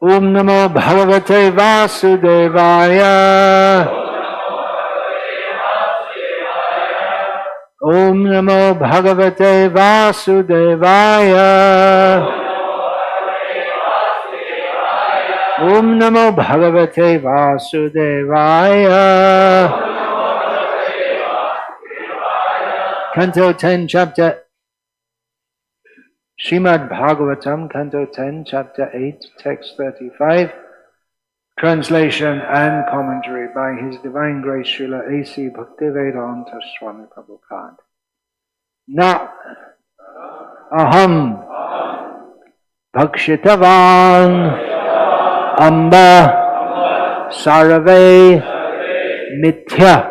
Om Namo Bhagavate Vasudevaya. Om Namo Bhagavate Vasudevaya. Om Namo Bhagavate Vasudevaya. Canto 10, Chapter Srimad Bhagavatam, Canto 10, Chapter 8, Text 35. Translation and commentary by His Divine Grace Srila A.C. Bhaktivedanta Swami Prabhupada. Na aham bhakshitavan amba sarve mithya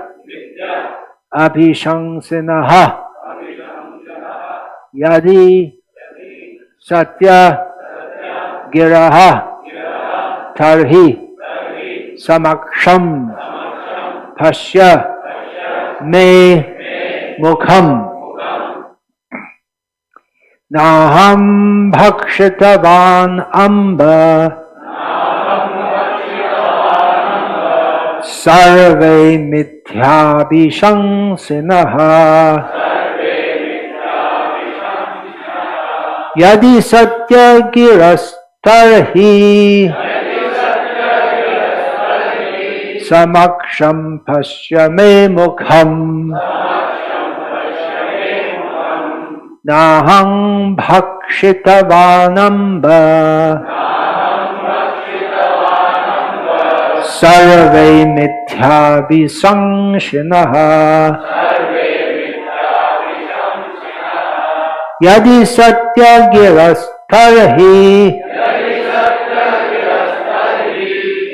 abhishansinaha yadi satya giraha tarhi samaksham pasya me mukham naham bhakshitavan amba sarve mithyabhishansinaha yadi satya girastarhi samaksham pasya me mukham naham bhakshitavanamba sarve mithyabhisangshinaha yadi satya girastarhi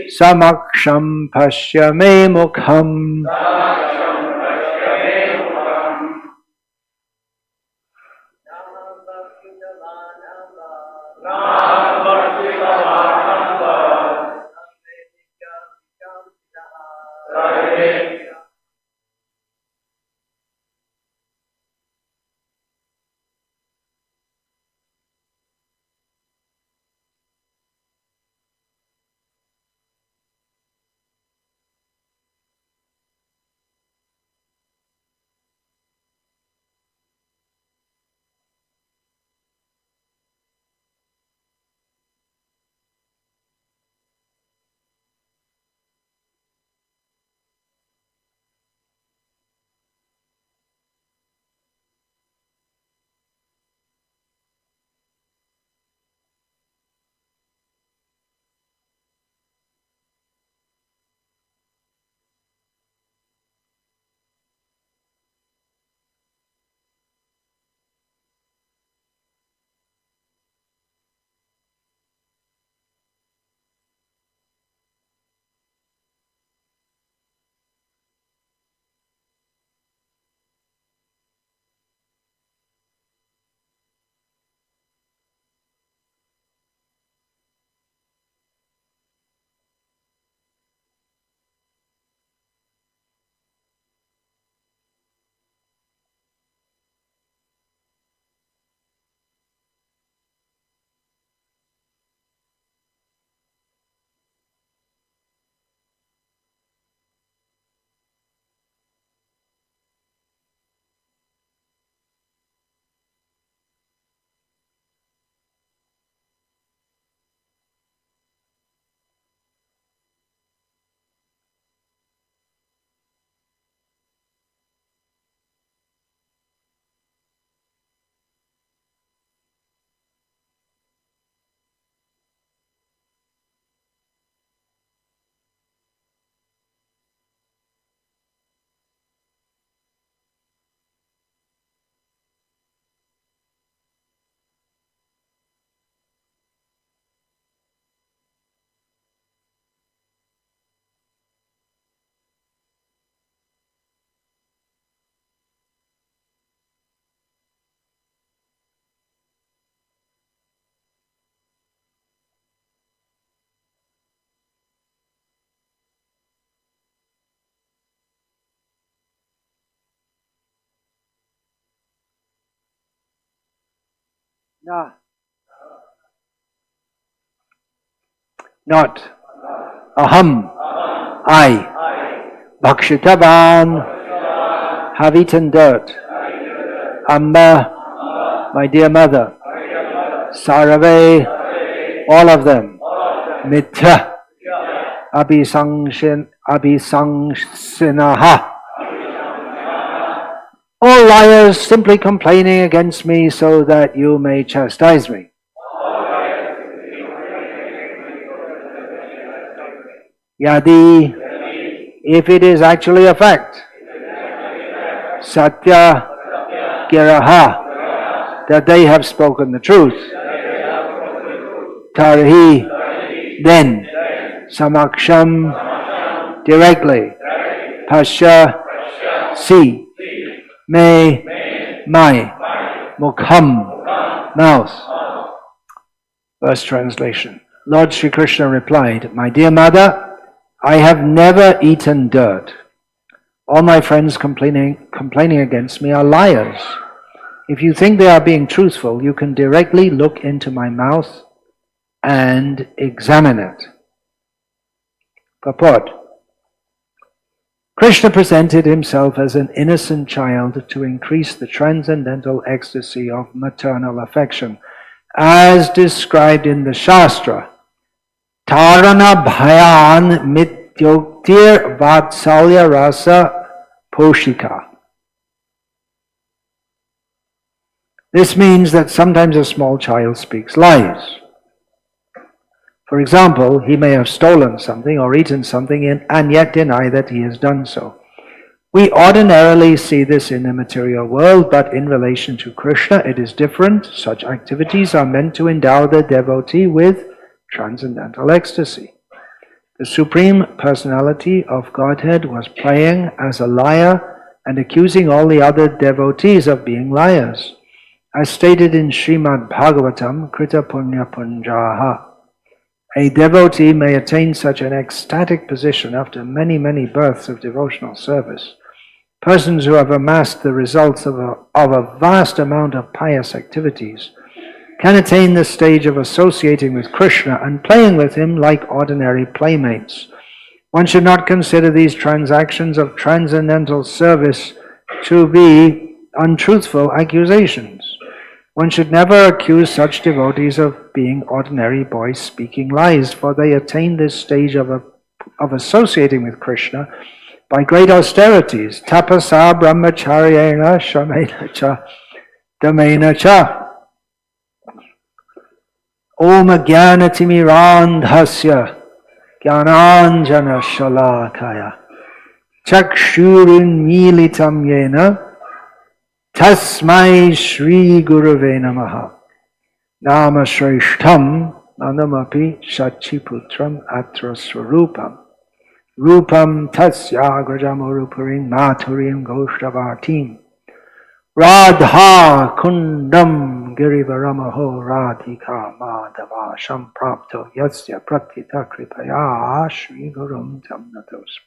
samaksham pasya me mukham. not aham, I, Bhakshitavan, have eaten dirt, Amba, my dear mother, Sarave, all of them, Mithya, Abhisangsinaha, all liars simply complaining against me so that you may chastise me. Yadi, if it is actually a fact, Satya Giraha, that they have spoken the truth, Tarhi, then, Samaksham, directly, Pasha, see, Me, my, Mukham, mouth. Verse translation. Lord Sri Krishna replied, my dear mother, I have never eaten dirt. All my friends complaining against me are liars. If you think they are being truthful, you can directly look into my mouth and examine it. Purport. Krishna presented himself as an innocent child to increase the transcendental ecstasy of maternal affection, as described in the Shastra. Tarana bhayan mityoktir vatsalya rasa poshika. This means that sometimes a small child speaks lies. For example, he may have stolen something or eaten something and yet deny that he has done so. We ordinarily see this in the material world, but in relation to Krishna it is different. Such activities are meant to endow the devotee with transcendental ecstasy. The Supreme Personality of Godhead was playing as a liar and accusing all the other devotees of being liars. As stated in Srimad Bhagavatam, Krita Punya Punjaha, a devotee may attain such an ecstatic position after many, many births of devotional service. Persons who have amassed the results of a vast amount of pious activities can attain the stage of associating with Krishna and playing with him like ordinary playmates. One should not consider these transactions of transcendental service to be untruthful accusations. One should never accuse such devotees of being ordinary boys speaking lies, for they attain this stage of associating with Krishna by great austerities. Tapasa brahmacharyena shamena cha damena cha. Om jnanatimirandhasya jnananjana shalakaya chakshurin militam yena Tasmai Shri Gurave Namaha Nama Shrishtam Nanamapi Shachiputram Atra Swarupam Rupam Tasya Grajamurupurim Maturim Goshtavartim Radha Kundam Girivaramaho Radhika Madhava Shamprapto Yasya Pratita Kripaya Shri Gurum Tamnatos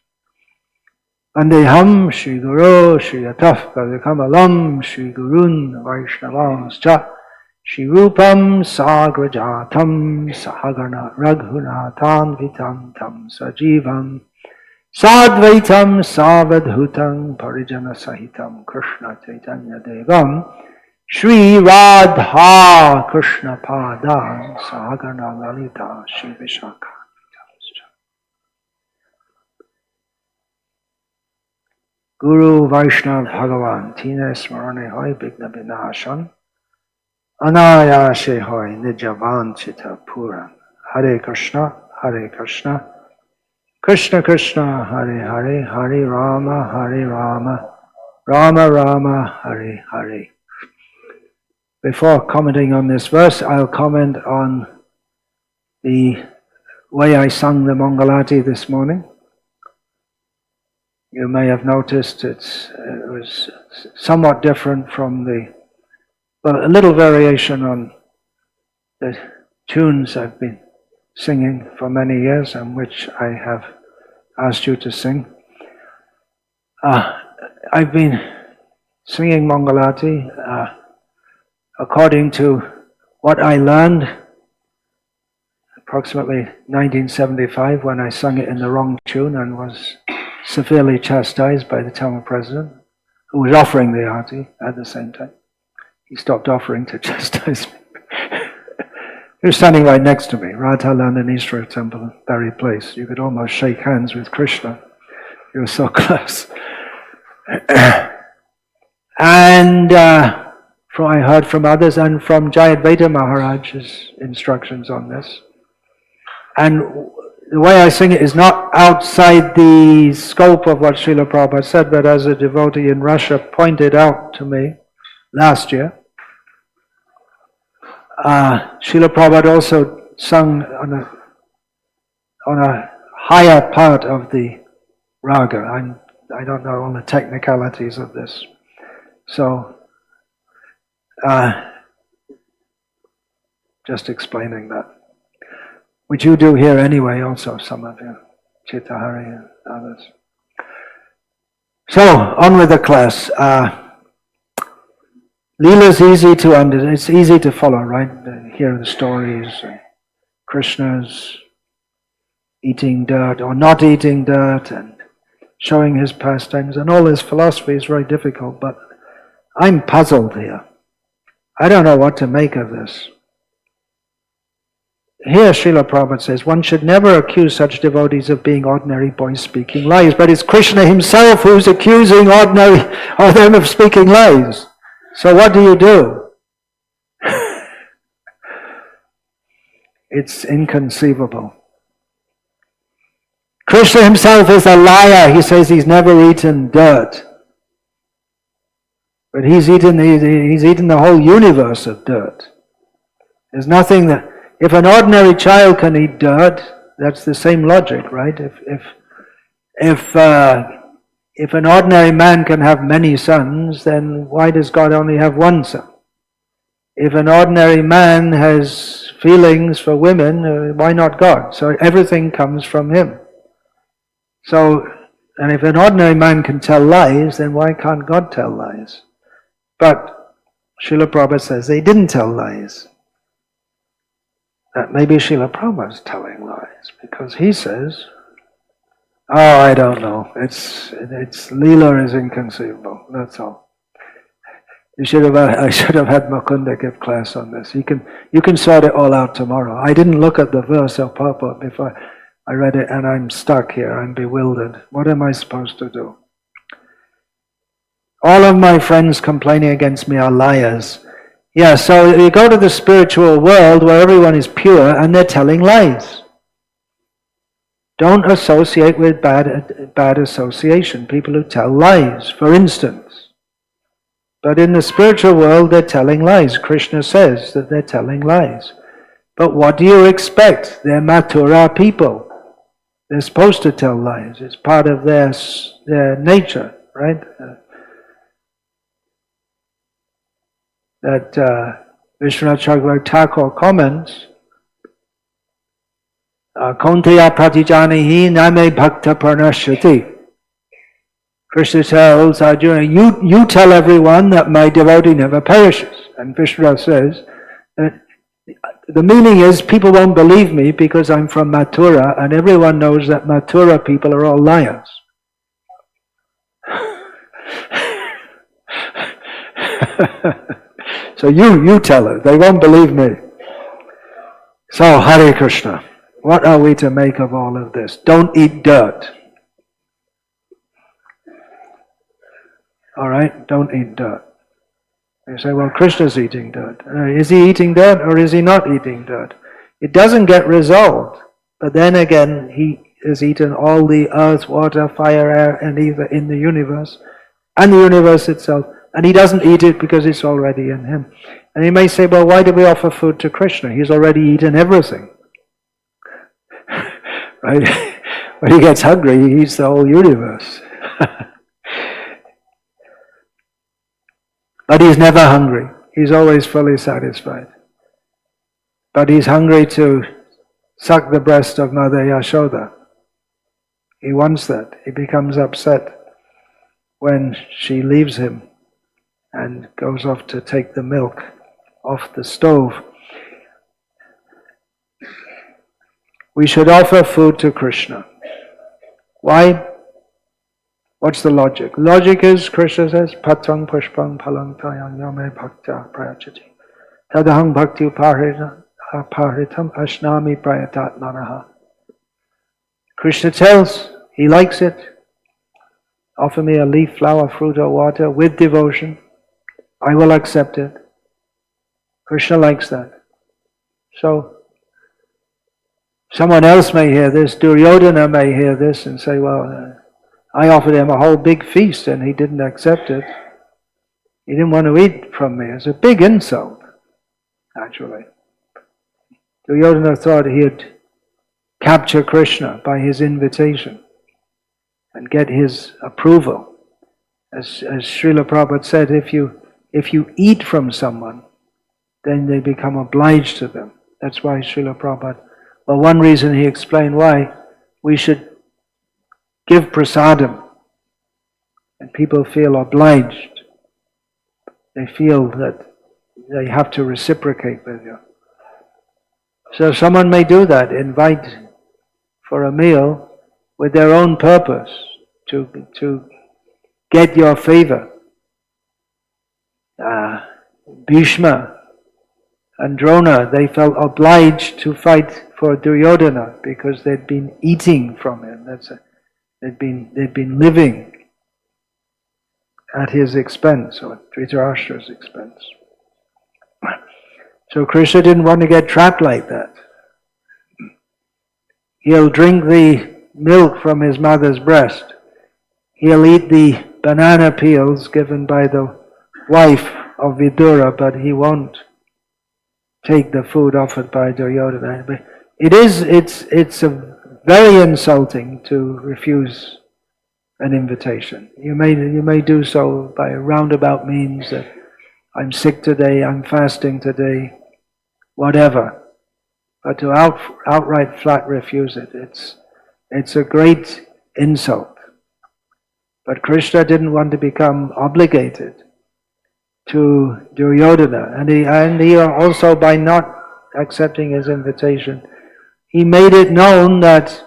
Vandeham Shri Guru Shri Ataf Padakamalam Shri Gurun Vaishnavamscha Shri Rupam Sagrajatam Sahagana Raghunathan Vitam Tam Sajivam Sadvaitam Savadhutam Parijana Sahitam Krishna Chaitanya Devam Shri Radha Krishna Padam Sahagana Lalita Shri Vishaka. Guru Vaishnav Bhagavan Tine Smarane Hoy Bigna Binashan Anayashe Hoy Nijavan Chita Puran Hare Krishna Krishna Krishna Hare Hare Hare Rama Rama Rama Hare Hare. Before commenting on this verse, I'll comment on the way I sung the Mangalati this morning. You may have noticed it was somewhat different from a little variation on the tunes I've been singing for many years and which I have asked you to sing. I've been singing Mangalati according to what I learned approximately 1975, when I sung it in the wrong tune and was severely chastised by the Tamil president, who was offering the arati at the same time. He stopped offering to chastise me. He was standing right next to me, Radhaland and Ishvara Temple, very place. You could almost shake hands with Krishna. You were so close. And I heard from others and from Jayadvaita Maharaj's instructions on this. And the way I sing it is not outside the scope of what Srila Prabhupada said, but as a devotee in Russia pointed out to me last year, Srila Prabhupada also sung on a higher part of the raga. I don't know all the technicalities of this. So, just explaining that. Which you do here anyway also, some of you, Chittahari and others. So, on with the class. Leela's easy to understand, it's easy to follow, right? Hear the stories, Krishna's eating dirt or not eating dirt and showing his pastimes, and all his philosophy is very difficult, but I'm puzzled here. I don't know what to make of this. Here Srila Prabhupada says, one should never accuse such devotees of being ordinary boys speaking lies, but it's Krishna himself who's accusing them of speaking lies. So what do? It's inconceivable. Krishna himself is a liar. He says he's never eaten dirt. But he's eaten the whole universe of dirt. There's nothing that... If an ordinary child can eat dirt, that's the same logic, right? If an ordinary man can have many sons, then why does God only have one son? If an ordinary man has feelings for women, why not God? So everything comes from him. So, and if an ordinary man can tell lies, then why can't God tell lies? But Srila Prabhupada says they didn't tell lies. That maybe Srila Prabhupada's telling lies, because he says, oh, I don't know, it's Leela is inconceivable, that's all. I should have had Mukunda give class on this. You can sort it all out tomorrow. I didn't look at the verse or purport before I read it, and I'm stuck here, I'm bewildered. What am I supposed to do? All of my friends complaining against me are liars. Yeah, so you go to the spiritual world where everyone is pure and they're telling lies. Don't associate with bad association, people who tell lies, for instance. But in the spiritual world they're telling lies. Krishna says that they're telling lies. But what do you expect? They're Mathura people. They're supposed to tell lies. It's part of their nature, right? That Vishwanath Chakravarti Thakur comments, Konteya pratijanihi name bhakta parnashyati. Krishna tells Arjuna, you tell everyone that my devotee never perishes. And Vishwanath says, the meaning is people won't believe me because I'm from Mathura, and everyone knows that Mathura people are all liars. So you tell her, they won't believe me. So, Hare Krishna, what are we to make of all of this? Don't eat dirt. Alright, don't eat dirt. You say, well, Krishna's eating dirt. Is he eating dirt or is he not eating dirt? It doesn't get resolved. But then again, he has eaten all the earth, water, fire, air, and ether in the universe, and the universe itself. And he doesn't eat it because it's already in him. And you may say, well, why do we offer food to Krishna? He's already eaten everything. Right? When he gets hungry, he eats the whole universe. But he's never hungry. He's always fully satisfied. But he's hungry to suck the breast of Mother Yashoda. He wants that. He becomes upset when she leaves him and goes off to take the milk off the stove. we should offer food to Krishna. Why? What's the logic? Logic is, Krishna says, patang pushpang palang tayang yame bhakta prayachati. Tadahang bhakti upahritam ashnami prayatat manaha. Krishna tells, he likes it. Offer me a leaf, flower, fruit or water with devotion. I will accept it. Krishna likes that. So, someone else may hear this, Duryodhana may hear this and say, well, I offered him a whole big feast and he didn't accept it. He didn't want to eat from me. It's a big insult, actually. Duryodhana thought he'd capture Krishna by his invitation and get his approval. As Srila Prabhupada said, if you eat from someone, then they become obliged to them. That's why Srila Prabhupada, well, one reason he explained why we should give prasadam, and people feel obliged. They feel that they have to reciprocate with you. So someone may do that, invite for a meal with their own purpose, to get your favor. Bhishma and Drona, they felt obliged to fight for Duryodhana because they'd been eating from him. They'd been living at his expense, or Dhritarashtra's expense. So Krishna didn't want to get trapped like that. He'll drink the milk from his mother's breast. He'll eat the banana peels given by the wife of Vidura, but he won't take the food offered by Duryodhana. But it's very insulting to refuse an invitation. You may do so by roundabout means that I'm sick today, I'm fasting today, whatever. But to outright flat refuse it, it's a great insult. But Krishna didn't want to become obligated to Duryodhana, and he also, by not accepting his invitation, he made it known that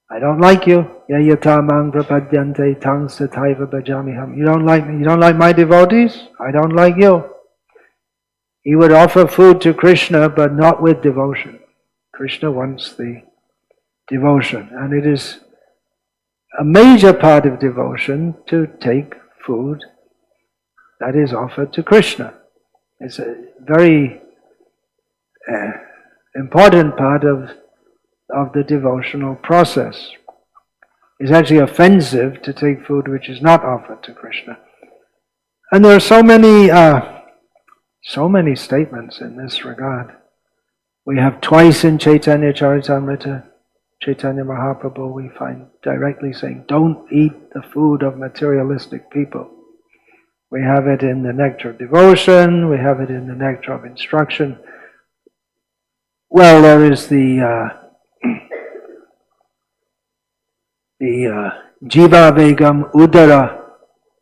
I don't like you. Yayatamang prapadyante tang sataiva bhajamiham. You don't like me. You don't like my devotees? I don't like you. He would offer food to Krishna, but not with devotion. Krishna wants the devotion, and it is a major part of devotion to take food that is offered to Krishna. It's a very important part of the devotional process. It's actually offensive to take food which is not offered to Krishna. And there are so many statements in this regard. We have twice in Chaitanya Charitamrita, Chaitanya Mahaprabhu, we find directly saying, don't eat the food of materialistic people. We have it in the Nectar of Devotion, we have it in the Nectar of Instruction. Well, there is the Jiva Vegam, Udara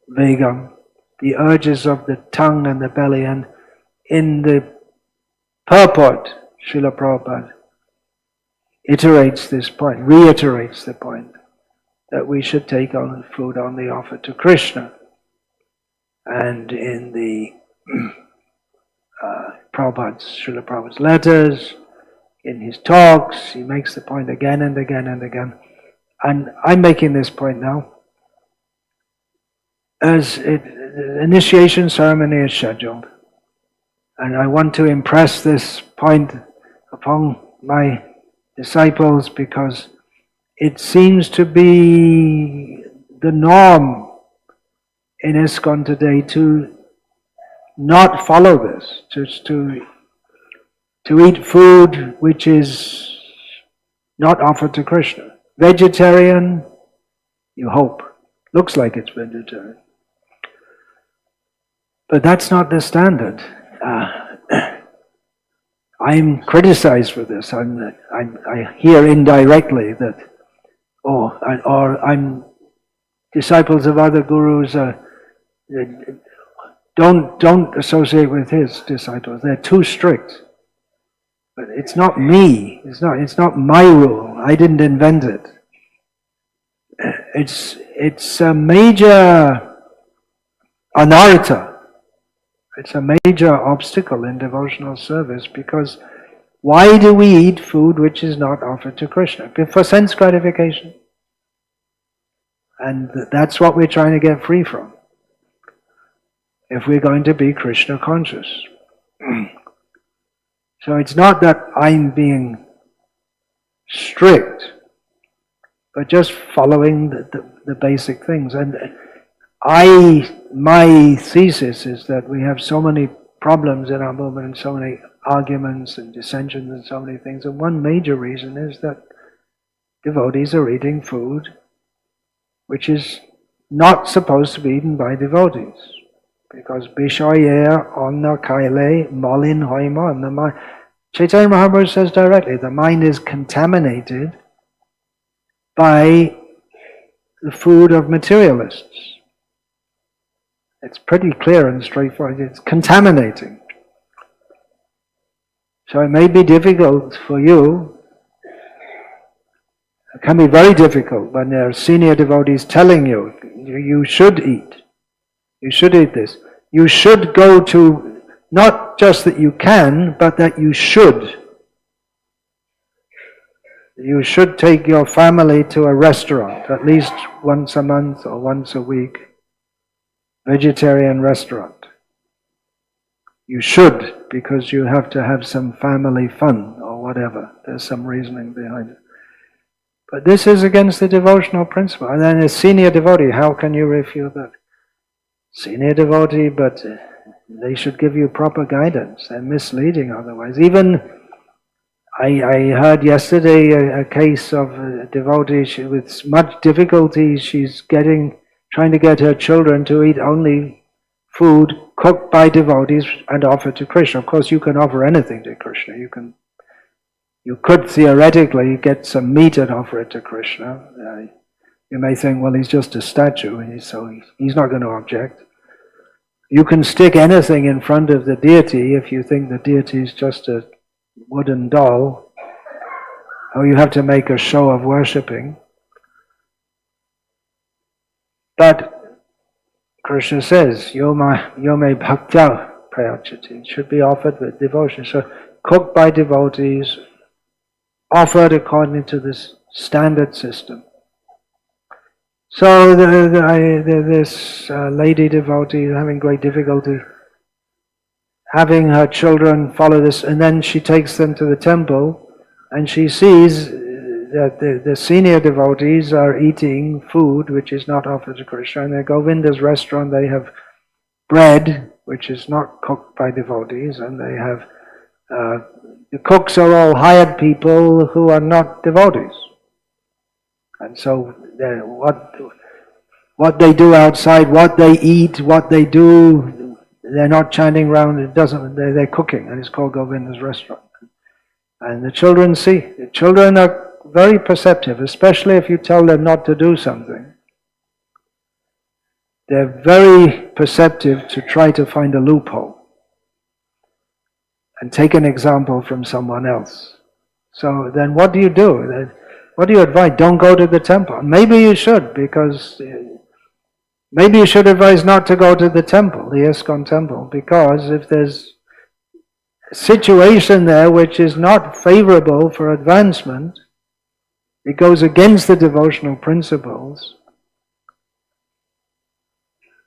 Vegam, the urges of the tongue and the belly, and in the purport, Srila Prabhupada reiterates the point that we should take on food only offered to Krishna. And in the Srila Prabhupada's letters, in his talks, he makes the point again and again and again. And I'm making this point now. The initiation ceremony is scheduled. And I want to impress this point upon my disciples because it seems to be the norm in ISKCON today to not follow this, just to eat food which is not offered to Krishna. Vegetarian, you hope. Looks like it's vegetarian. But that's not the standard. I'm criticized for this. I hear indirectly that, I'm disciples of other gurus. Don't associate with his disciples. They're too strict. But it's not me. It's not my rule. I didn't invent it. It's a major anartha. It's a major obstacle in devotional service, because why do we eat food which is not offered to Krishna? For sense gratification. And that's what we're trying to get free from, if we're going to be Krishna conscious. So it's not that I'm being strict, but just following the basic things. And my thesis is that we have so many problems in our movement, and so many arguments and dissensions and so many things. And one major reason is that devotees are eating food which is not supposed to be eaten by devotees. Because Bishoyer Onna Kaile Molin Hoima, and the mind, Chaitanya Mahaprabhu says directly, the mind is contaminated by the food of materialists. It's pretty clear and straightforward. It's contaminating. So it may be difficult for you. It can be very difficult when there are senior devotees telling you, you should eat. You should eat this. You should go to, not just that you can, but that you should. You should take your family to a restaurant, at least once a month or once a week. Vegetarian restaurant. You should, because you have to have some family fun or whatever. There's some reasoning behind it. But this is against the devotional principle. And then a senior devotee, how can you refute that? Senior devotee, but they should give you proper guidance. They're misleading otherwise. Even I heard yesterday a case of a devotee with much difficulty. She's trying to get her children to eat only food cooked by devotees and offered to Krishna. Of course, you can offer anything to Krishna. You could theoretically get some meat and offer it to Krishna. You may think, well, he's just a statue, so he's not going to object. You can stick anything in front of the deity if you think the deity is just a wooden doll, or you have to make a show of worshipping. But Krishna says, Yome bhaktya prayachati. It should be offered with devotion. So, cooked by devotees, offered according to this standard system. So this lady devotee is having great difficulty having her children follow this, and then she takes them to the temple, and she sees that the senior devotees are eating food which is not offered to Krishna. And at Govinda's restaurant they have bread which is not cooked by devotees, and they have the cooks are all hired people who are not devotees. And so what they do outside, what they eat, what they do, they're not chanting around. They're cooking, and it's called Govinda's restaurant. And the children see. The children are very perceptive, especially if you tell them not to do something. They're very perceptive to try to find a loophole and take an example from someone else. So then what do you do? What do you advise? Don't go to the temple. Maybe you should, because maybe you should advise not to go to the temple, the ISKCON temple, because if there's a situation there which is not favorable for advancement, it goes against the devotional principles,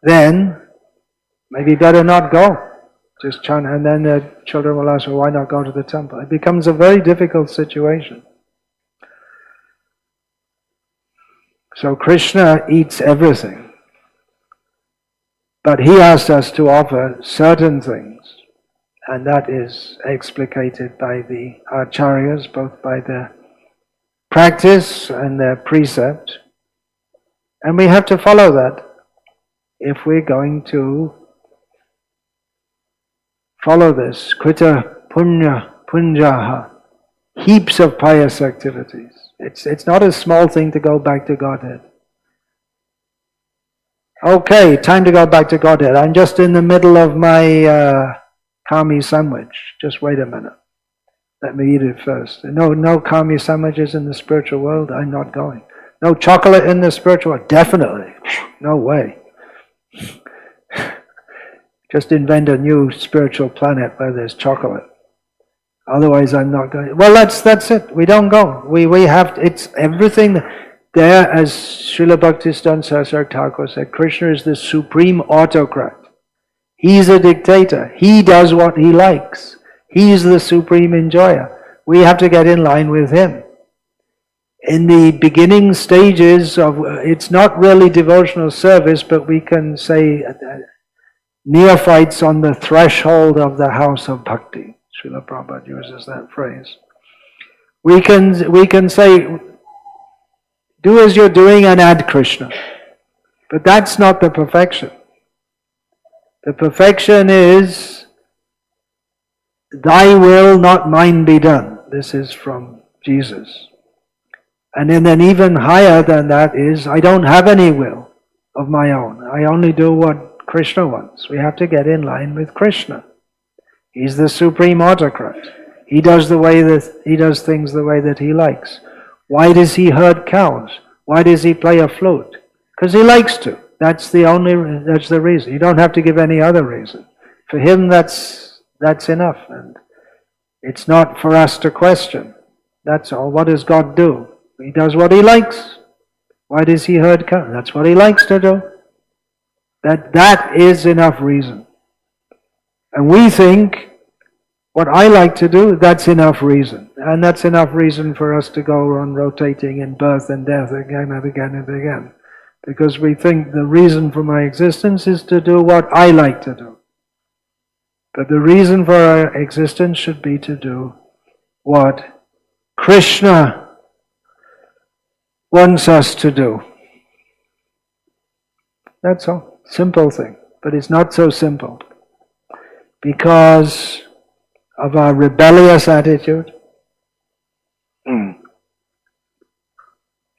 then maybe better not go. Just chant, and then the children will ask, well, why not go to the temple? It becomes a very difficult situation. So Krishna eats everything, but he asks us to offer certain things, and that is explicated by the acharyas, both by their practice and their precept, and we have to follow that if we're going to follow this. Krita punya punjaha, heaps of pious activities. It's not a small thing to go back to Godhead. Okay, time to go back to Godhead. I'm just in the middle of my kami sandwich. Just wait a minute. Let me eat it first. No kami sandwiches in the spiritual world, I'm not going. No chocolate in the spiritual world, definitely. No way. Just invent a new spiritual planet where there's chocolate. Otherwise I'm not going. Well, that's it. We don't go. We have, it's everything there, as Srila Bhaktisiddhanta Saraswati Thakur said, Krishna is the supreme autocrat. He's a dictator. He does what he likes. He's the supreme enjoyer. We have to get in line with him. In the beginning stages of, it's not really devotional service, but we can say neophytes on the threshold of the house of bhakti. Srila Prabhupada uses that phrase. We can say, do as you're doing and add Krishna. But that's not the perfection. The perfection is, thy will, not mine, be done. This is from Jesus. And then even higher than that is, I don't have any will of my own. I only do what Krishna wants. We have to get in line with Krishna. He's the supreme autocrat. He does things the way that he likes. Why does he herd cows? Why does he play a flute? Because he likes to. That's the reason. You don't have to give any other reason. For him, that's enough. And it's not for us to question. That's all. What does God do? He does what he likes. Why does he herd cows? That's what he likes to do. That is enough reason. And we think, what I like to do, that's enough reason. And that's enough reason for us to go on rotating in birth and death again and again and again. Because we think the reason for my existence is to do what I like to do. But the reason for our existence should be to do what Krishna wants us to do. That's all. Simple thing. But it's not so simple. Because of our rebellious attitude.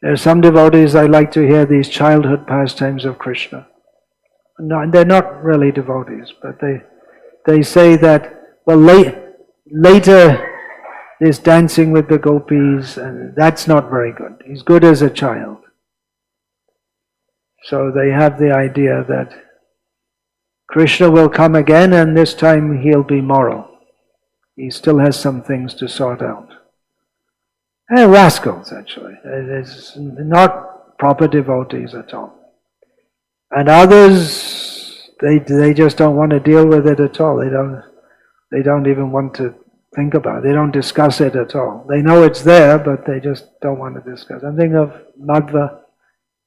There are some devotees, I like to hear these childhood pastimes of Krishna. No, they're not really devotees, but they say that, well, later there's dancing with the gopis, and that's not very good. He's good as a child. So they have the idea that Krishna will come again, and this time he'll be moral. He still has some things to sort out. They're rascals, actually. It's not proper devotees at all. And others, they just don't want to deal with it at all. They don't even want to think about it. They don't discuss it at all. They know it's there, but they just don't want to discuss it. I'm thinking of Madhva.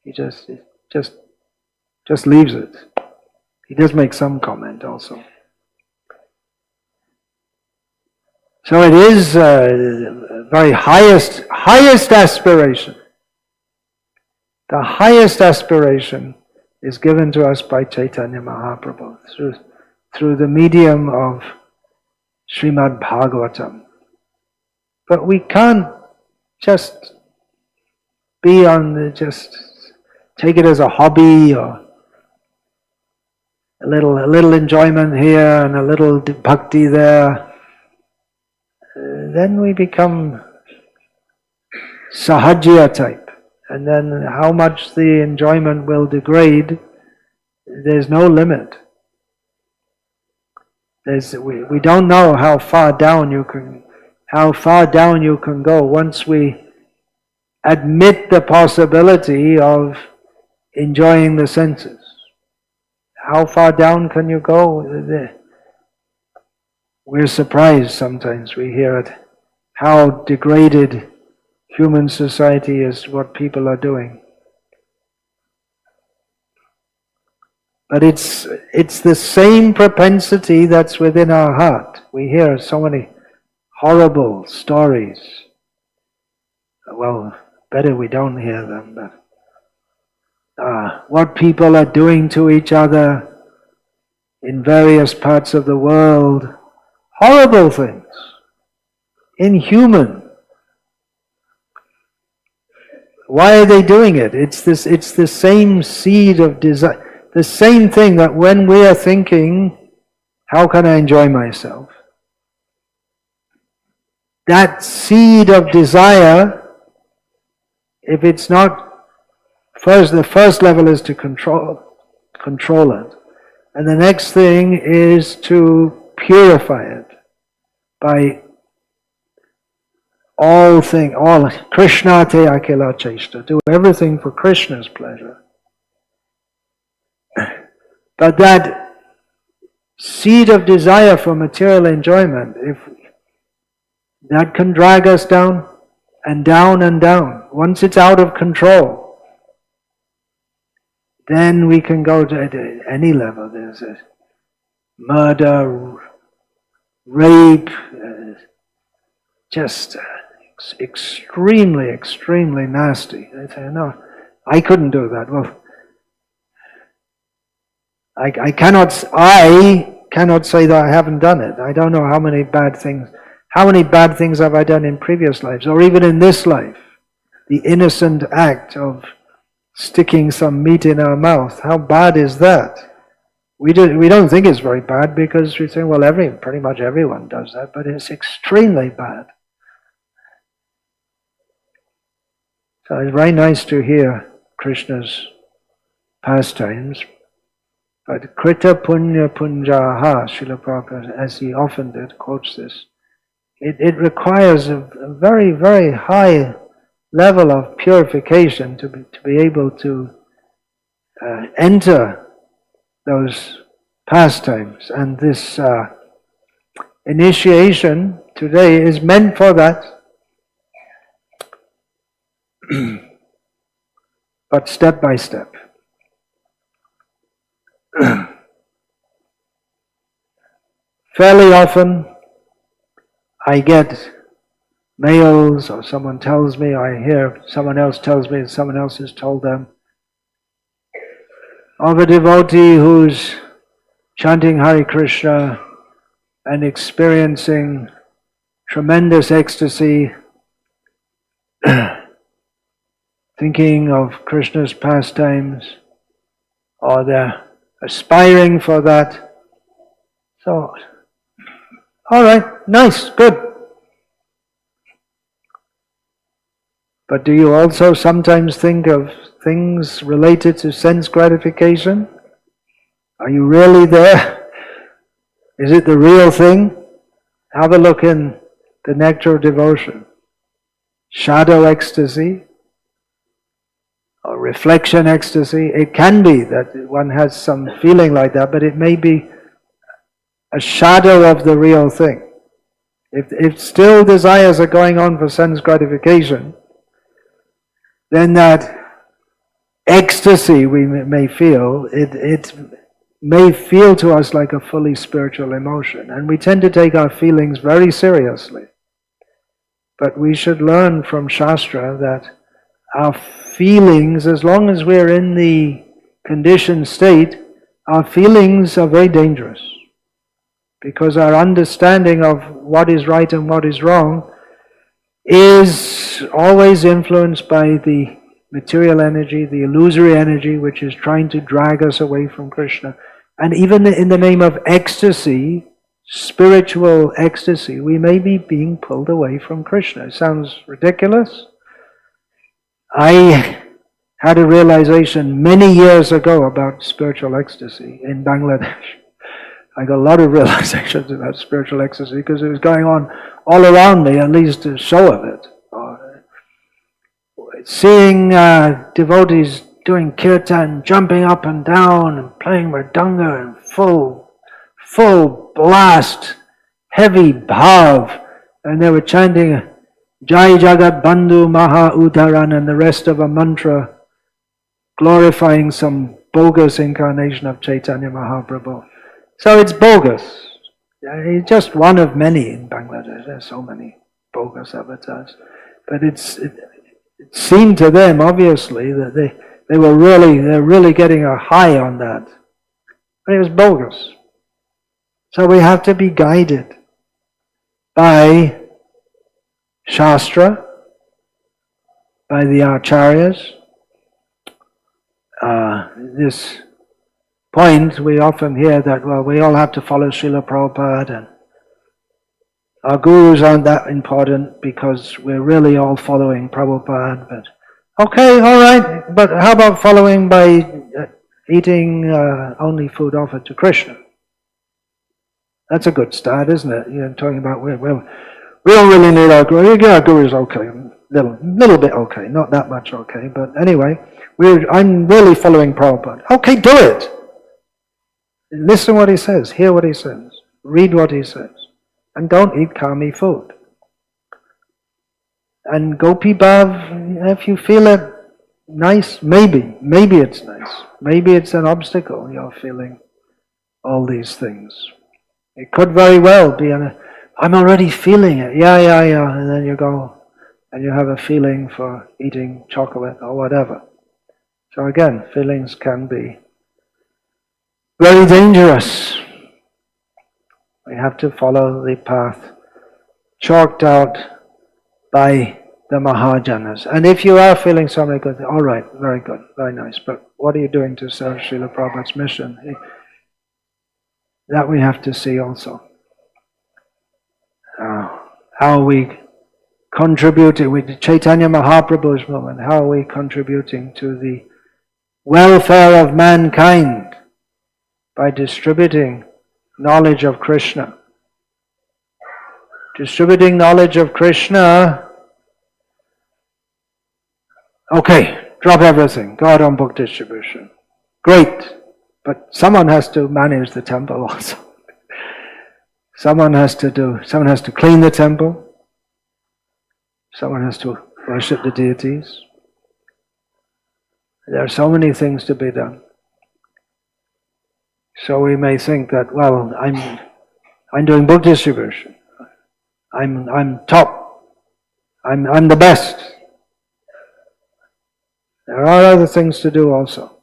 He just leaves it. He does make some comment also. So it is very highest aspiration. The highest aspiration is given to us by Chaitanya Mahaprabhu through the medium of Srimad Bhagavatam. But we can't just be just take it as a hobby or a little enjoyment here and a little bhakti there. Then we become sahajya type. And then how much the enjoyment will degrade, there's no limit. We don't know how far down you can go once we admit the possibility of enjoying the senses. How far down can you go? We're surprised sometimes. We hear it, how degraded human society is, what people are doing. But it's the same propensity that's within our heart. We hear so many horrible stories. Well, better we don't hear them, but what people are doing to each other in various parts of the world, horrible things, inhuman. Why are they doing it? It's the same seed of desire, the same thing that when we are thinking, how can I enjoy myself? that seed of desire, if it's not first, the first level is to control it. And the next thing is to purify it by all Krishna te akila cheshta, do everything for Krishna's pleasure. But that seed of desire for material enjoyment, if that can drag us down and down and down. Once it's out of control, then we can go to any level. There's a murder, rape, just extremely, extremely nasty. They say, no, I couldn't do that. Well, I cannot say that I haven't done it. I don't know how many bad things have I done in previous lives, or even in this life. The innocent act of sticking some meat in our mouth, how bad is that? We don't think it's very bad because we think, well, pretty much everyone does that, but it's extremely bad. So it's very nice to hear Krishna's pastimes. But Krita Punya Punjaha, Srila Prabhupada, as he often did, quotes this. It requires a very, very high level of purification to be able to enter those pastimes. And this initiation today is meant for that. But step by step. Fairly often I get mails, or someone tells me, I hear someone else tells me, someone else has told them, of a devotee who's chanting Hare Krishna and experiencing tremendous ecstasy, thinking of Krishna's pastimes, or they're aspiring for that. So, all right, nice, good. But do you also sometimes think of things related to sense gratification? Are you really there? Is it the real thing? Have a look in the Nectar of Devotion. Shadow ecstasy, or reflection ecstasy. It can be that one has some feeling like that, but it may be a shadow of the real thing. If still desires are going on for sense gratification, then that ecstasy we may feel, it may feel to us like a fully spiritual emotion. And we tend to take our feelings very seriously. But we should learn from Shastra that our feelings, as long as we're in the conditioned state, our feelings are very dangerous. Because our understanding of what is right and what is wrong is always influenced by the material energy, the illusory energy, which is trying to drag us away from Krishna. And even in the name of ecstasy, spiritual ecstasy, we may be being pulled away from Krishna. It sounds ridiculous. I had a realization many years ago about spiritual ecstasy in Bangladesh. I got a lot of realizations about spiritual ecstasy because it was going on all around me, at least a show of it. Seeing devotees doing kirtan, jumping up and down and playing mridanga and full blast, heavy bhav, and they were chanting Jai Jagat Bandhu Maha Udaran and the rest of a mantra glorifying some bogus incarnation of Chaitanya Mahaprabhu. So it's bogus. It's just one of many in Bangladesh. There's so many bogus avatars. But it seemed to them, obviously, that they're really getting a high on that. But it was bogus. So we have to be guided by Shastra, by the Acharyas. This point we often hear that, well, we all have to follow Srila Prabhupada, and Our gurus aren't that important because we're really all following Prabhupada. But okay, all right. But how about following by eating only food offered to Krishna? That's a good start, isn't it? You're talking about we don't really need our guru. Yeah, our guru's okay, little bit okay, not that much okay. But anyway, I'm really following Prabhupada. Okay, do it. Listen what he says, hear what he says, read what he says, and don't eat kami food. And Gopi Bhav, if you feel it nice, maybe it's nice. Maybe it's an obstacle, you're feeling all these things. It could very well be I'm already feeling it, yeah, and then you go and you have a feeling for eating chocolate or whatever. So again, feelings can be very dangerous. We have to follow the path chalked out by the Mahajanas. And if you are feeling something good, all right, very good, very nice, but what are you doing to serve Srila Prabhupada's mission? That we have to see also. How are we contributing with Chaitanya Mahaprabhu's movement? How are we contributing to the welfare of mankind by distributing knowledge of Krishna? Distributing knowledge of Krishna, okay, drop everything, go out on book distribution. Great, but someone has to manage the temple also. Someone has to clean the temple. Someone has to worship the deities. There are so many things to be done. So we may think that, well, I'm doing book distribution. I'm top. I'm the best. There are other things to do also.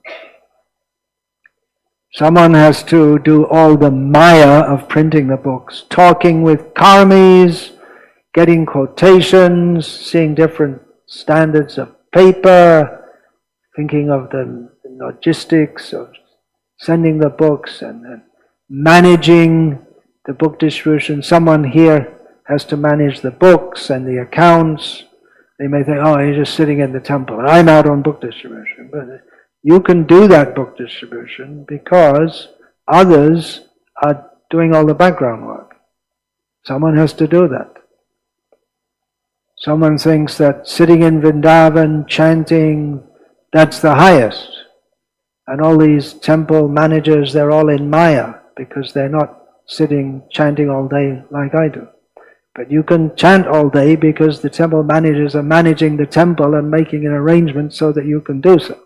Someone has to do all the maya of printing the books, talking with karmis, getting quotations, seeing different standards of paper, thinking of the logistics of sending the books and managing the book distribution. Someone here has to manage the books and the accounts. They may think, oh, he's just sitting in the temple and I'm out on book distribution. But you can do that book distribution because others are doing all the background work. Someone has to do that. Someone thinks that sitting in Vrindavan, chanting, that's the highest. And all these temple managers, they're all in Maya because they're not sitting chanting all day like I do. But you can chant all day because the temple managers are managing the temple and making an arrangement so that you can do so.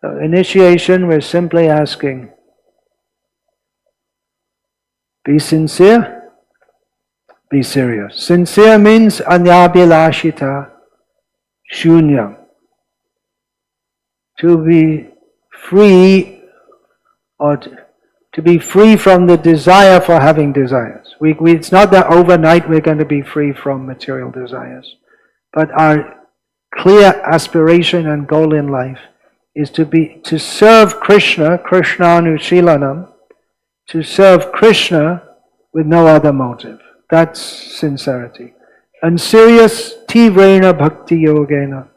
So initiation, we're simply asking, be sincere, be serious. Sincere means anyabhilashita shunyam. To be free, or to be free from the desire for having desires. It's not that overnight we're going to be free from material desires, but our clear aspiration and goal in life is to serve Krishna, Krishnanushilanam, to serve Krishna with no other motive. That's sincerity. And serious tivrena bhakti yogena,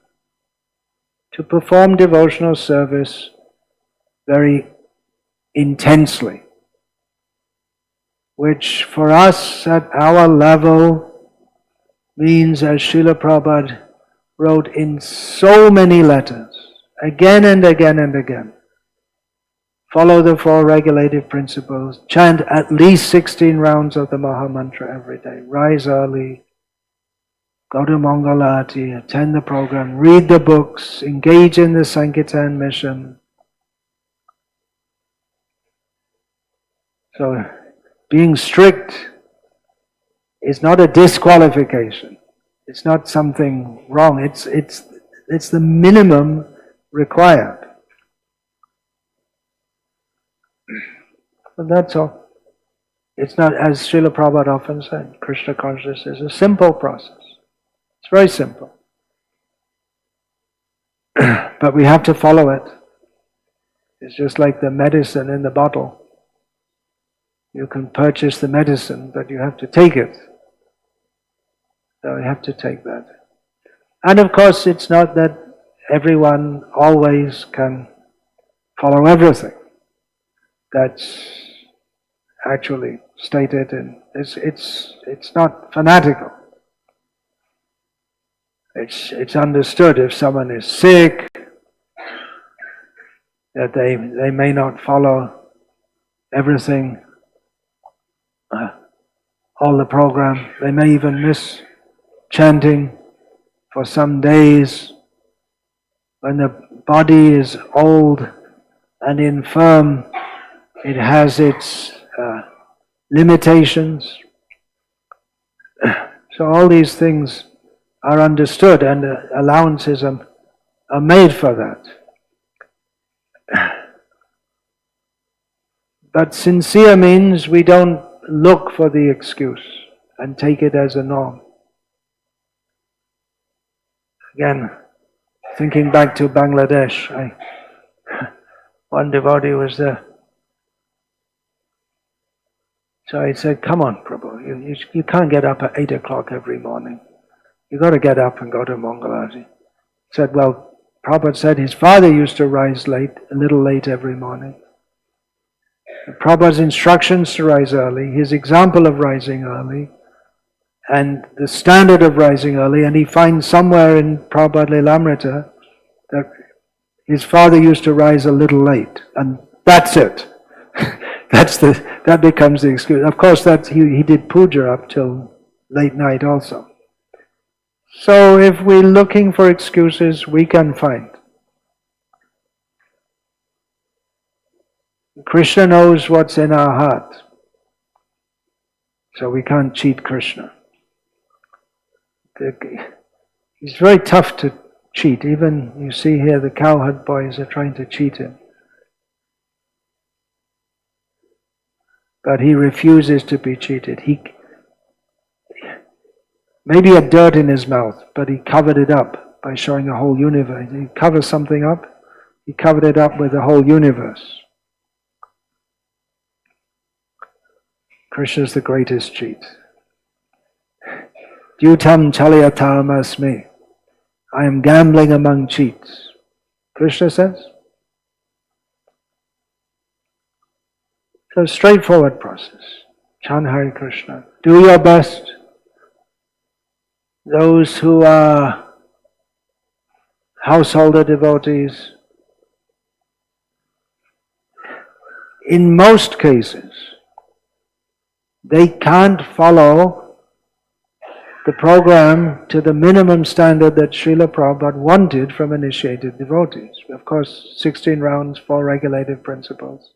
to perform devotional service very intensely, which for us at our level means, as Srila Prabhupada wrote in so many letters, again and again and again, follow the 4 regulative principles, chant at least 16 rounds of the Maha Mantra every day, rise early, go to Mangalati, attend the program, read the books, engage in the Sankirtan mission. So being strict is not a disqualification. It's not something wrong. It's the minimum required. And that's all. It's not, as Srila Prabhupada often said, Krishna consciousness is a simple process. It's very simple. But we have to follow it. It's just like the medicine in the bottle. You can purchase the medicine, but you have to take it. So you have to take that. And of course, it's not that everyone always can follow everything. That's actually stated in it's not fanatical. It's understood if someone is sick that they may not follow everything, all the program. They may even miss chanting for some days. When the body is old and infirm, it has its limitations. So all these things are understood, and allowances are made for that. But sincere means we don't look for the excuse and take it as a norm. Again, thinking back to Bangladesh, one devotee was there. So I said, come on, Prabhu, you can't get up at 8 o'clock every morning. You've got to get up and go to Mangalarti. He said, well, Prabhupada said his father used to rise late, a little late every morning. Prabhupada's instructions to rise early, his example of rising early, and the standard of rising early, and he finds somewhere in Prabhupada Lilamrita that his father used to rise a little late, and that's it. That becomes the excuse. Of course, he did puja up till late night also. So if we're looking for excuses, we can find. Krishna knows what's in our heart, so we can't cheat Krishna. He's very tough to cheat. Even you see here the cowherd boys are trying to cheat him. But he refuses to be cheated. He maybe had dirt in his mouth, but he covered it up by showing the whole universe. He covers something up, he covered it up with the whole universe. Krishna is the greatest cheat. Dyutam chalayatam asmi. I am gambling among cheats. Krishna says. So straightforward process. Chant Hare Krishna. Do your best. Those who are householder devotees, in most cases, they can't follow the program to the minimum standard that Srila Prabhupada wanted from initiated devotees. Of course, 16 rounds, 4 regulative principles.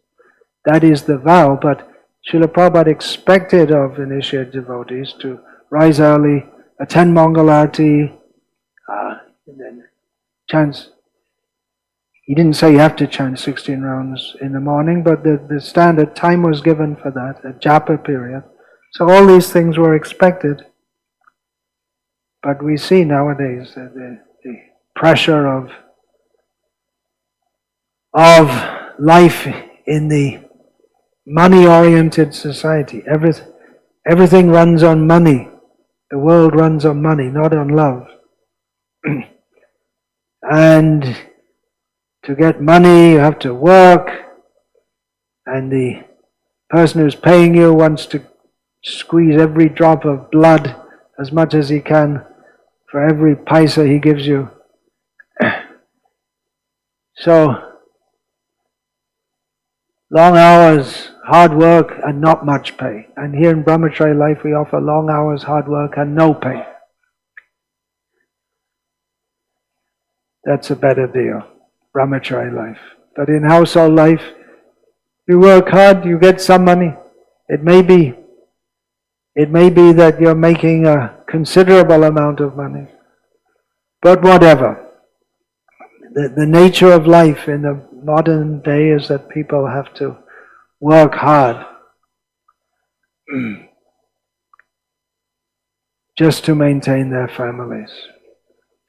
That is the vow, but Srila Prabhupada expected of initiated devotees to rise early, attend Mangalarti, and then chant. He didn't say you have to chant 16 rounds in the morning, but the standard time was given for that, a japa period. So all these things were expected. But we see nowadays the pressure of life in the money-oriented society. Everything runs on money. The world runs on money, not on love. And to get money, you have to work, and the person who's paying you wants to squeeze every drop of blood as much as he can for every paisa he gives you. So, long hours, hard work, and not much pay. And here in Brahmacharya life, we offer long hours, hard work, and no pay. That's a better deal. Brahmacharya life. But in household life, you work hard, you get some money. It may be that you're making a considerable amount of money. But whatever. The nature of life in the modern day is that people have to work hard just to maintain their families.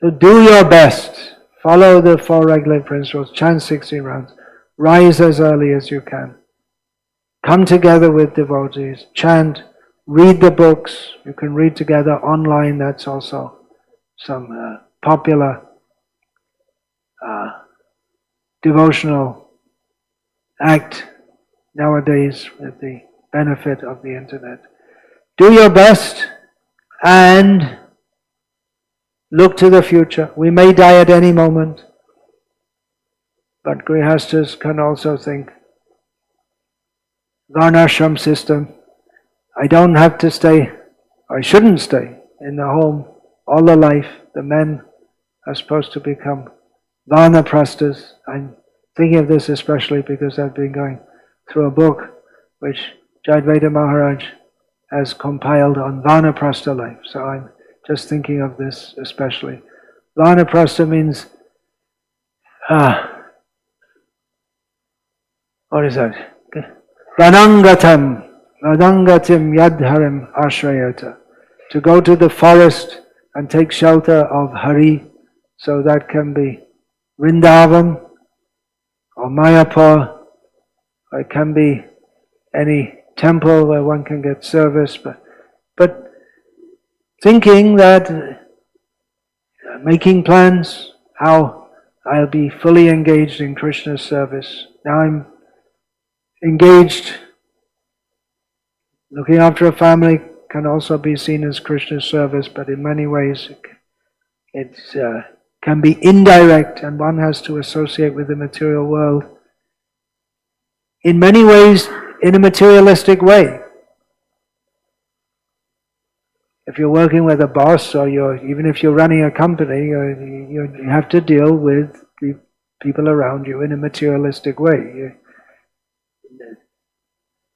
So do your best. Follow the 4 regulative principles, chant 16 rounds, rise as early as you can. Come together with devotees, chant, read the books. You can read together online. That's also some popular devotional act nowadays with the benefit of the internet. Do your best and look to the future. We may die at any moment, but Grihastas can also think, Varnashram system, I don't have to stay, I shouldn't stay in the home all the life. The men are supposed to become Vanaprasthas. I'm thinking of this especially because I've been going through a book which Jayadvaita Maharaj has compiled on Vanaprastha life. So I'm just thinking of this especially. Vanaprastha means, what is that? Vanangatam yadharim ashrayata. To go to the forest and take shelter of Hari, so that can be Vrindavan or Mayapur, or it can be any temple where one can get service, but thinking that, making plans, how I'll be fully engaged in Krishna's service. Now I'm engaged, looking after a family can also be seen as Krishna's service, but in many ways it can be indirect, and one has to associate with the material world in many ways in a materialistic way. If you're working with a boss, or even if you're running a company, you have to deal with the people around you in a materialistic way.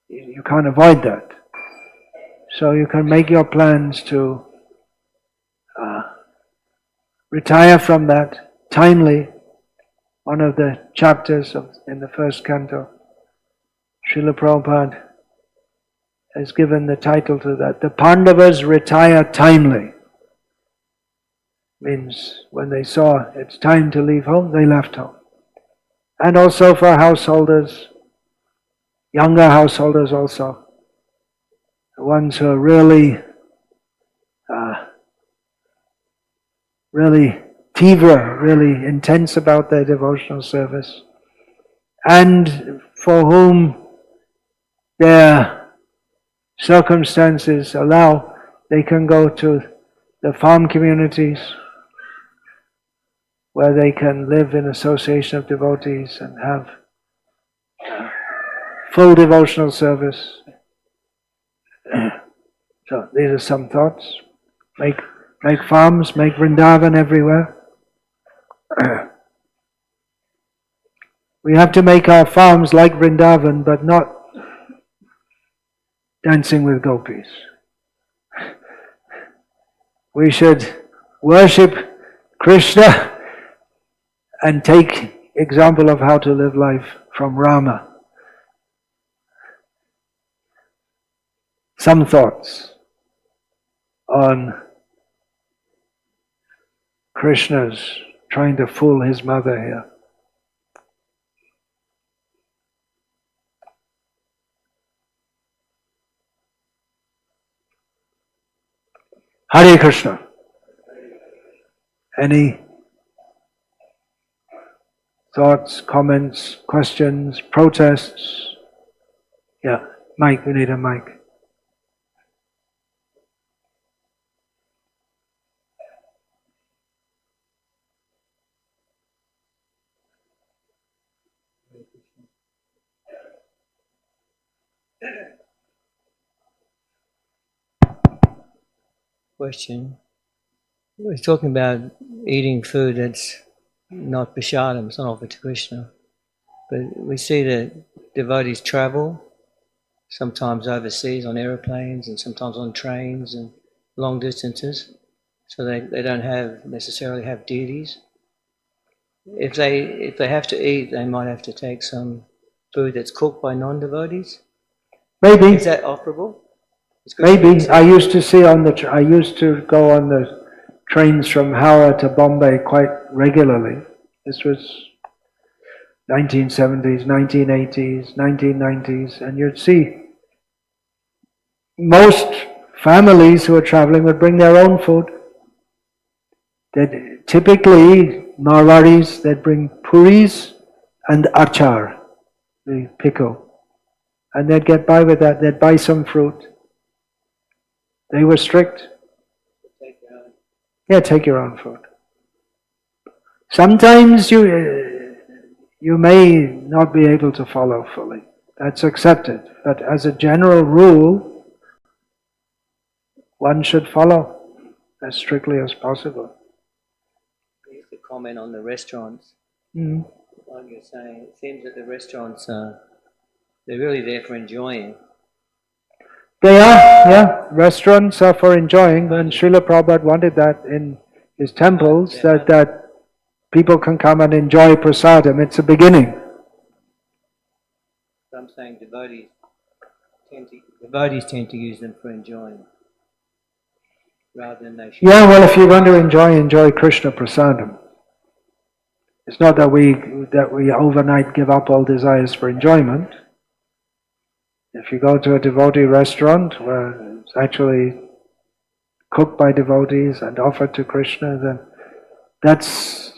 You can't avoid that. So you can make your plans to retire from that timely. One of the chapters in the first canto, Srila Prabhupada has given the title to that. The Pandavas retire timely. Means when they saw it's time to leave home, they left home. And also for householders, younger householders also, the ones who are really tivra, really intense about their devotional service, and for whom their circumstances allow, they can go to the farm communities where they can live in association of devotees and have full devotional service. So these are some thoughts. Make farms, make Vrindavan everywhere. We have to make our farms like Vrindavan, but not dancing with gopis. We should worship Krishna and take example of how to live life from Rama. Some thoughts on Krishna's trying to fool his mother here. Hare Krishna. Any thoughts, comments, questions, protests? Yeah, mic, we need a mic. Question. We're talking about eating food that's not prasadam, it's not offered to Krishna. But we see that devotees travel, sometimes overseas on aeroplanes and sometimes on trains and long distances, so they don't necessarily have deities. If they have to eat, they might have to take some food that's cooked by non-devotees. Maybe. Is that offerable? Maybe. I used to go on the trains from Howrah to Bombay quite regularly. This 1970s, 1980s, 1990s, and you'd see most families who are traveling would bring their own food. They'd typically, Marwaris, they'd bring puris and achar, the pickle. And they'd get by with that. They'd buy some fruit. They were strict. Yeah, take your own food. Sometimes you may not be able to follow fully. That's accepted. But as a general rule, one should follow as strictly as possible. I used to comment on the restaurants. Like you're saying, it seems that the restaurants they're really there for enjoying. They are, yeah. Restaurants are for enjoying, and Srila Prabhupada wanted that in his temples, that people can come and enjoy prasadam. It's a beginning. I'm saying devotees tend to use them for enjoying, rather than they should. Yeah, well, if you want to enjoy Krishna prasadam. It's not that we overnight give up all desires for enjoyment. If you go to a devotee restaurant where it's actually cooked by devotees and offered to Krishna, then that's...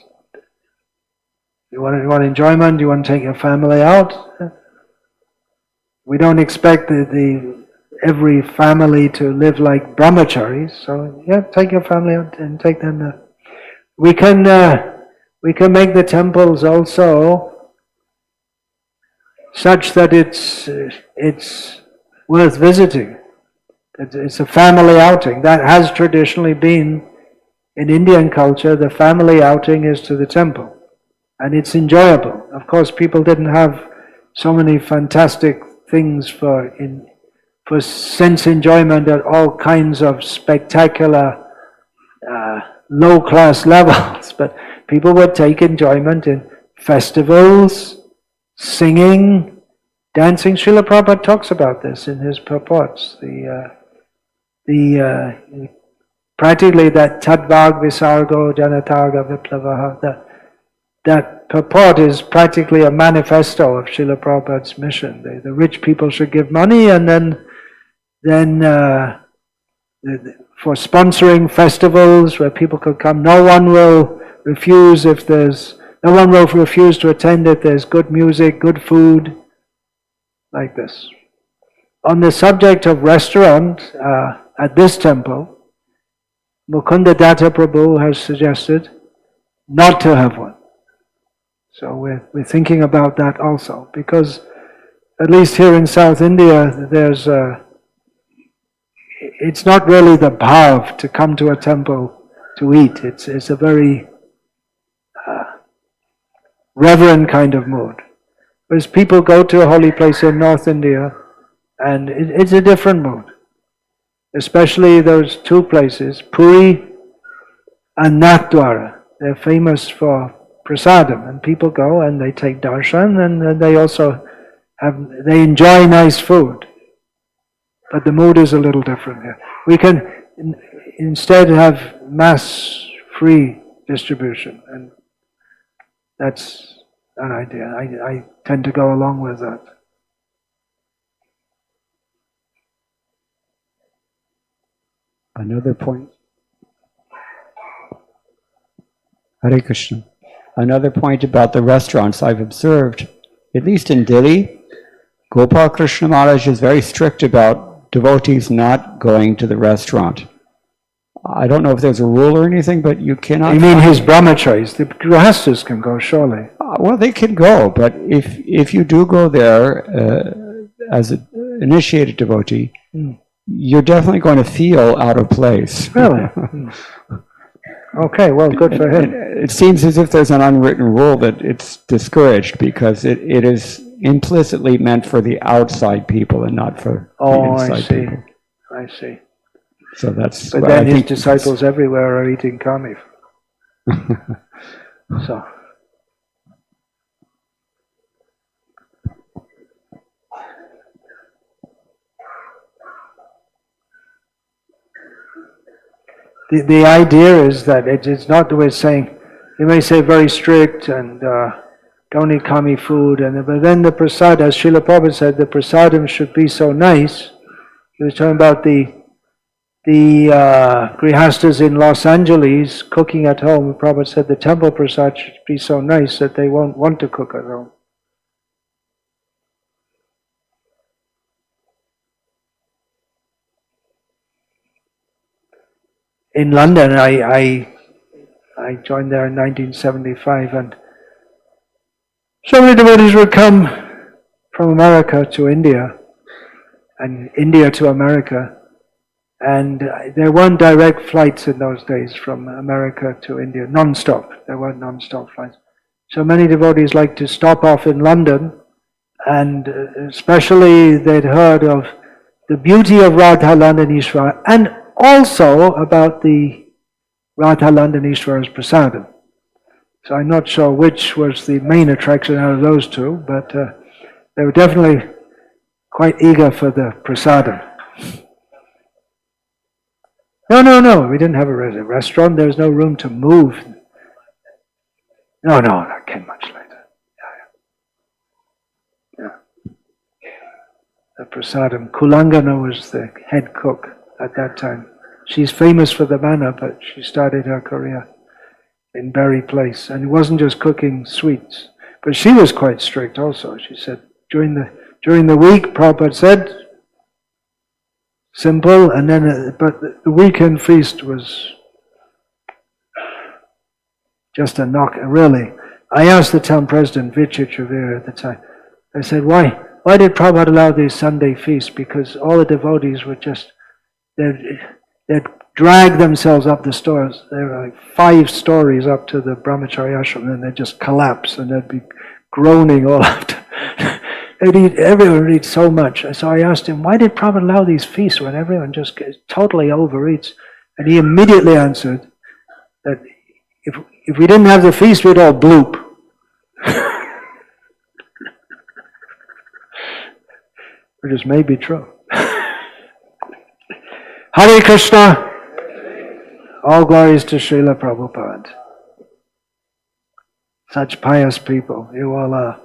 You want enjoyment, you want to take your family out. We don't expect every family to live like brahmacharis, so yeah, take your family out and take them there. We can make the temples also such that it's worth visiting. It's a family outing. That has traditionally been, in Indian culture, the family outing is to the temple. And it's enjoyable. Of course, people didn't have so many fantastic things for sense enjoyment at all kinds of spectacular low-class levels, but people would take enjoyment in festivals, singing, dancing. Srila Prabhupada talks about this in his purports. Practically that Tadvag Visargo Janataga Viplavaha, that purport is practically a manifesto of Srila Prabhupada's mission. The rich people should give money, and then for sponsoring festivals where people could come, no one will refuse to attend if there's good music, good food, like this. On the subject of restaurant, at this temple, Mukunda Datta Prabhu has suggested not to have one. So we're thinking about that also, because at least here in South India, it's not really the bhav to come to a temple to eat. It's a very reverent kind of mood. Whereas people go to a holy place in North India, and it's a different mood. Especially those two places, Puri and Nathdwara. They're famous for prasadam, and people go and they take darshan, and they also they enjoy nice food. But the mood is a little different here. We can instead have mass free distribution, and that's an idea. I tend to go along with that. Another point. Hare Krishna. Another point about the restaurants I've observed, at least in Delhi, Gopal Krishna Maharaj is very strict about devotees not going to the restaurant. I don't know if there's a rule or anything, but you cannot... You mean his brahmacharis? The grahastas can go, surely. Well, they can go, but if you do go there as an initiated devotee, you're definitely going to feel out of place. Really? Okay, well, good for him. It seems as if there's an unwritten rule that it's discouraged because it is implicitly meant for the outside people and not for the inside people. I see. So that's. But then his disciples everywhere are eating kami. So. The idea is that it's not the way saying, you may say very strict, don't eat kami food. But then the prasad, as Srila Prabhupada said, the prasadam should be so nice. He was talking about the grihastas in Los Angeles cooking at home. Prabhupada said the temple prasad should be so nice that they won't want to cook at home. In London, I joined there in 1975, and so many devotees would come from America to India, and India to America, and there weren't direct flights in those days from America to India, non-stop. There weren't non-stop flights. So many devotees liked to stop off in London, and especially they'd heard of the beauty of Radha-Landanishvara, and also about the Radha-Landanishvara's prasadam. So I'm not sure which was the main attraction out of those two, but they were definitely quite eager for the prasadam. No, we didn't have a restaurant. There was no room to move. No, that came much later. Yeah. The prasadam. Kulangana was the head cook at that time. She's famous for the manna, but she started her career in Berry Place. And it wasn't just cooking sweets, but she was quite strict also. She said, during the week, Prabhupada said, simple, and then, but the weekend feast was just a knock, really. I asked the town president, Vichy Trevere, at the time, I said, why did Prabhupada allow these Sunday feasts? Because all the devotees were just, they'd drag themselves up the stairs. They were like 5 stories up to the brahmachari ashram, and then they'd just collapse, and they'd be groaning all after. Everyone would eat so much. So I asked him, why did Prabhupada allow these feasts when everyone just totally overeats? And he immediately answered that if we didn't have the feast, we'd all bloop. Which is maybe true. Hare Krishna. All glories to Srila Prabhupada. Such pious people you all are.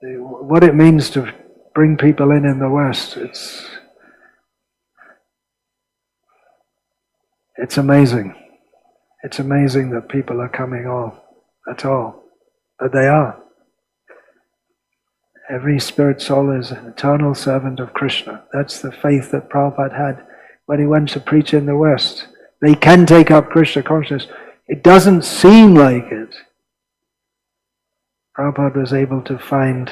What it means to bring people in the West, it's amazing. It's amazing that people are coming at all. But they are. Every spirit soul is an eternal servant of Krishna. That's the faith that Prabhupada had when he went to preach in the West. They can take up Krishna consciousness. It doesn't seem like it. Prabhupada was able to find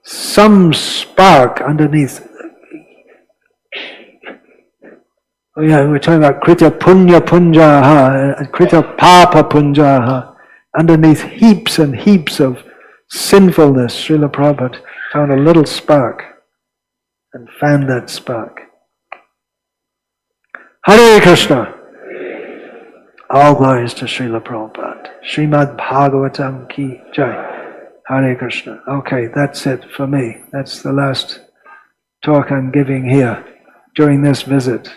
some spark underneath. Oh yeah, we're talking about Krita Punya Punjaha and Krita Papa Punjaha. Underneath heaps and heaps of sinfulness, Srila Prabhupada found a little spark and fanned that spark. Hare Krishna. All glories to Srila Prabhupada. Srimad Bhagavatam ki jai. Hare Krishna. Okay, that's it for me. That's the last talk I'm giving here during this visit.